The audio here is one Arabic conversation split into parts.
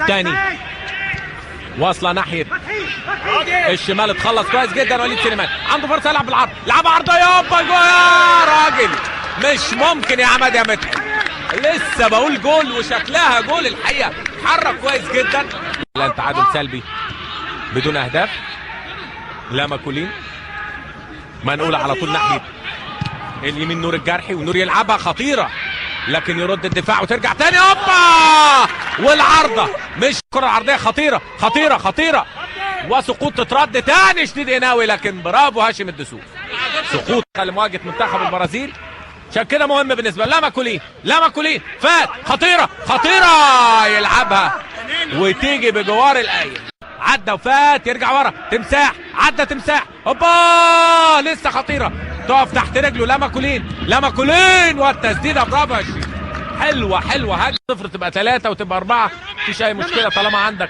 تاني واصله ناحيه الشمال، اتخلص كويس جدا وليد سليمان، عنده فرصه يلعب بالعرض، لعبها عرضه يابا جول يا راجل، مش ممكن يا عماد يا مدحت، لسه بقول جول وشكلها جول الحقيقه، حرك كويس جدا. الان تعادل سلبي بدون اهداف. لاما كولين منقوله على طول ناحيه اليمين نور الجرحي، ونور يلعبها خطيره لكن يرد الدفاع وترجع تاني هوبا، والعارضه مش كره عرضيه خطيره خطيره خطيره، وسقوط تترد تاني شديد قناوي، لكن برافو هاشم الدسوق، سقوط لمواجهه منتخب البرازيل، عشان كده مهم بالنسبه لاما كولين. لاما كولين فات خطيره خطيره، يلعبها وتيجي بجوار القايم، عدى وفات، يرجع ورا، تمساح عدى تمساح هوبا، لسه خطيره، تقف تحت رجله لاما كولين، لاما كولين والتسديده برافو يا شريف، حلوه حلوه، هاجم صفر تبقى 3 وتبقى 4، مفيش اي مشكله طالما عندك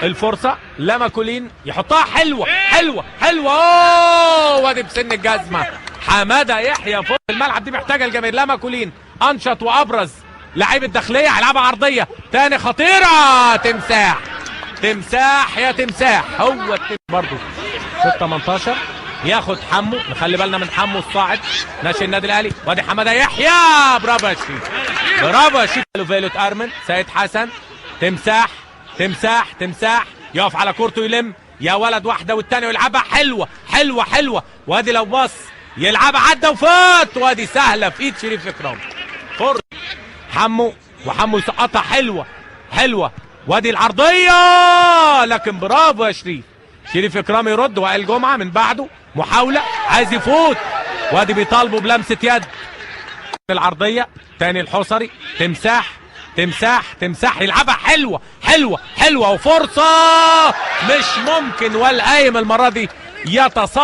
الفرصه. لاما كولين يحطها حلوه حلوه حلوه، اوه وادي بسن الجزمه حماده يحيى فوق الملعب، دي محتاجه الجماهير. لاما كولين انشط وابرز لعيب الداخليه، هيلعبها عرضيه تاني خطيره، تمساح تمساح يا تمساح، هو برضه في 18 ياخد حمو، نخلي بالنا من حمو الصاعد ناشئ النادي الاهلي، وادي حماده يحيى برافو يا شريف، برافو يا شريف. فيلوت ارمن، سيد حسن، تمساح تمساح تمساح، يقف على كورته يلم يا ولد، واحده والثانيه ويلعبها حلوه حلوه حلوه، وادي لو بص يلعبها عدى وفات، وادي سهله في ايد شريف اكرام، فرصه حمو، وحمو يسقطها حلوه حلوه، وادي العرضيه، لكن برافو يا شريف، شريف اكرام يرد، وائل جمعه من بعده محاوله عايز يفوت، وادي بيطالبوا بلمسه يد. العرضيه تاني الحصري، تمساح تمساح تمساح، يلعبها حلوه حلوه حلوه، وفرصه مش ممكن، والقايم المره دي يتصدى